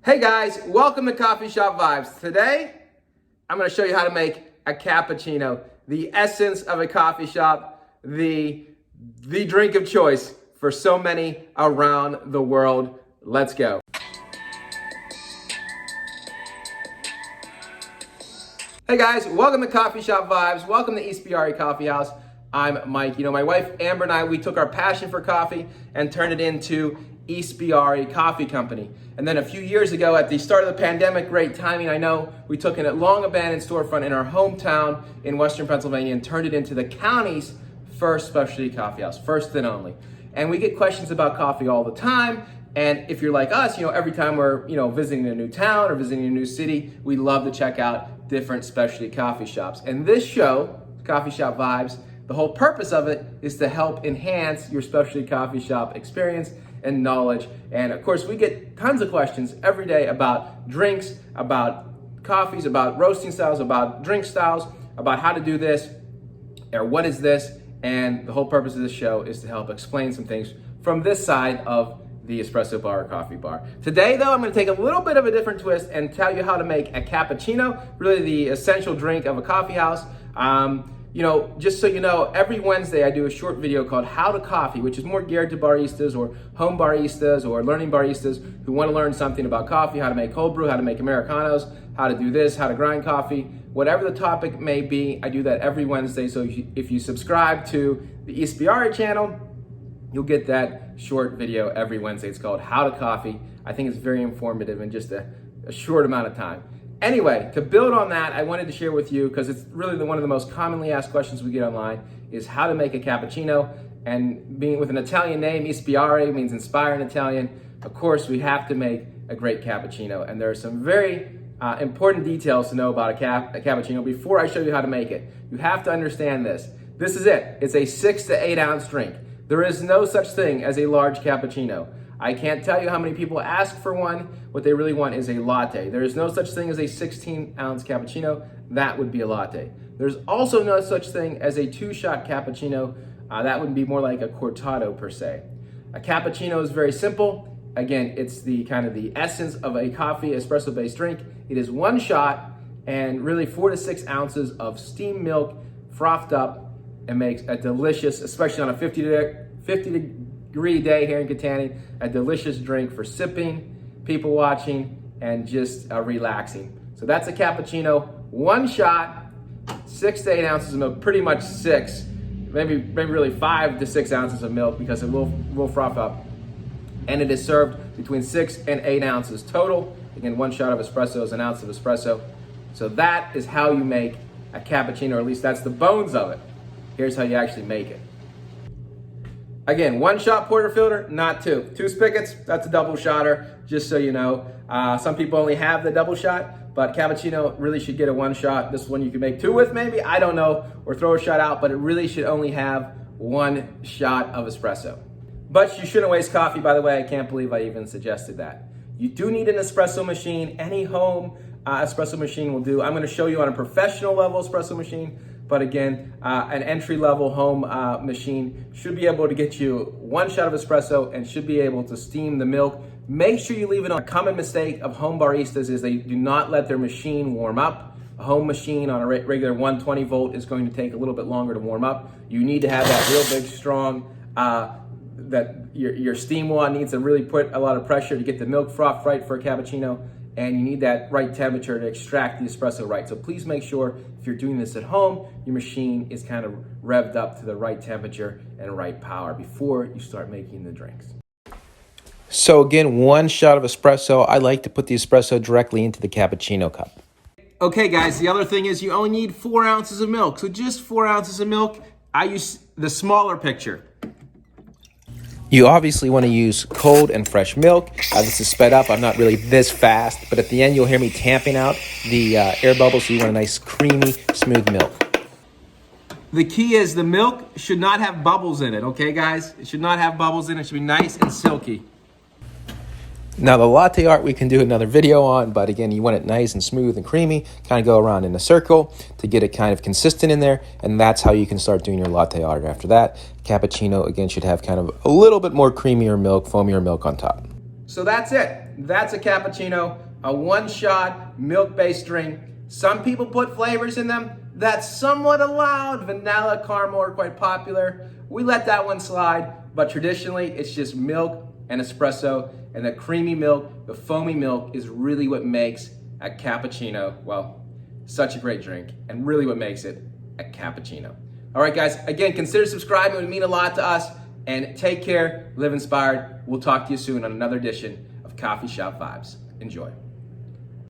Hey guys, welcome to CoffeeShop Vibes. Today, I'm going to show you how to make a cappuccino, the essence of a coffee shop, the drink of choice for so many around the world. Let's go. Hey guys, welcome to CoffeeShop Vibes. Welcome to Ispirare Coffeehouse. I'm Mike. You know, my wife Amber and I, we took our passion for coffee and turned it into Ispirare Coffee Company. And then a few years ago, at the start of the pandemic, great timing, I know, we took a long abandoned storefront in our hometown in Western Pennsylvania and turned it into the county's first specialty coffee house, first and only. And we get questions about coffee all the time. And if you're like us, you know, every time we're, visiting a new town or visiting a new city, we love to check out different specialty coffee shops. And this show, CoffeeShop Vibes, the whole purpose of it is to help enhance your specialty coffee shop experience and knowledge. And of course, we get tons of questions every day about drinks, about coffees, about roasting styles, about drink styles, about how to do this, or what is this. And the whole purpose of this show is to help explain some things from this side of the espresso bar or coffee bar. Today though, I'm gonna take a little bit of a different twist and tell you how to make a cappuccino, really the essential drink of a coffee house. Just so you know, every Wednesday I do a short video called How to Coffee, which is more geared to baristas or home baristas or learning baristas who want to learn something about coffee, how to make cold brew, how to make Americanos, how to do this, how to grind coffee, whatever the topic may be. I do that every Wednesday. So if you subscribe to the Ispirare channel, you'll get that short video every Wednesday. It's called How to Coffee. I think it's very informative in just a short amount of time. Anyway, to build on that, I wanted to share with you, because it's really one of the most commonly asked questions we get online, is how to make a cappuccino. And being with an Italian name, Ispirare means inspire in Italian. Of course, we have to make a great cappuccino. And there are some very important details to know about a cappuccino before I show you how to make it. You have to understand this. This is it. It's a 6 to 8 ounce drink. There is no such thing as a large cappuccino. I can't tell you how many people ask for one. What they really want is a latte. There is no such thing as a 16 ounce cappuccino. That would be a latte. There's also no such thing as a 2-shot cappuccino. That would be more like a cortado per se. A cappuccino is very simple. Again, it's the kind of the essence of a coffee espresso based drink. It is 1 shot and really 4 to 6 ounces of steamed milk frothed up, and makes a delicious, especially on a 50 degree day here in Kittanning, a delicious drink for sipping, people watching, and just relaxing. So that's a cappuccino, 1 shot, 6 to 8 ounces of milk, pretty much 6, maybe really 5 to 6 ounces of milk, because it will froth up. And it is served between 6 and 8 ounces total. Again, 1 shot of espresso is 1 ounce of espresso. So that is how you make a cappuccino, or at least that's the bones of it. Here's how you actually make it. Again, 1 shot porterfilter, not 2. 2 spigots, that's a double shotter, just so you know. Some people only have the double shot, but cappuccino really should get a 1 shot. This one you can make 2 with maybe, I don't know, or throw a shot out, but it really should only have 1 shot of espresso. But you shouldn't waste coffee, by the way. I can't believe I even suggested that. You do need an espresso machine. Any home espresso machine will do. I'm gonna show you on a professional level espresso machine. But again, an entry-level home machine should be able to get you 1 shot of espresso and should be able to steam the milk. Make sure you leave it on. A common mistake of home baristas is they do not let their machine warm up. A home machine on a regular 120 volt is going to take a little bit longer to warm up. You need to have that real big, strong, that your steam wand needs to really put a lot of pressure to get the milk froth right for a cappuccino. And you need that right temperature to extract the espresso right. So please make sure if you're doing this at home, your machine is kind of revved up to the right temperature and right power before you start making the drinks. So again, 1 shot of espresso. I like to put the espresso directly into the cappuccino cup. Okay guys, the other thing is you only need 4 ounces of milk. So just 4 ounces of milk. I use the smaller picture. You obviously want to use cold and fresh milk. This is sped up. I'm not really this fast, but at the end you'll hear me tamping out the air bubbles, so you want a nice creamy, smooth milk. The key is the milk should not have bubbles in it, okay guys? It should not have bubbles in it. It should be nice and silky. Now the latte art we can do another video on, but again, you want it nice and smooth and creamy, kind of go around in a circle to get it kind of consistent in there, and that's how you can start doing your latte art after that. Cappuccino, again, should have kind of a little bit more creamier milk, foamier milk on top. So that's it. that's a cappuccino, a one-shot milk-based drink. Some people put flavors in them. That's somewhat allowed. Vanilla, caramel are quite popular. We let that one slide, but traditionally it's just milk and espresso, and the creamy milk, the foamy milk is really what makes a cappuccino, well, such a great drink, and really what makes it a cappuccino. All right, guys, again, consider subscribing. It would mean a lot to us, and take care, live inspired. We'll talk to you soon on another edition of Coffee Shop Vibes. Enjoy.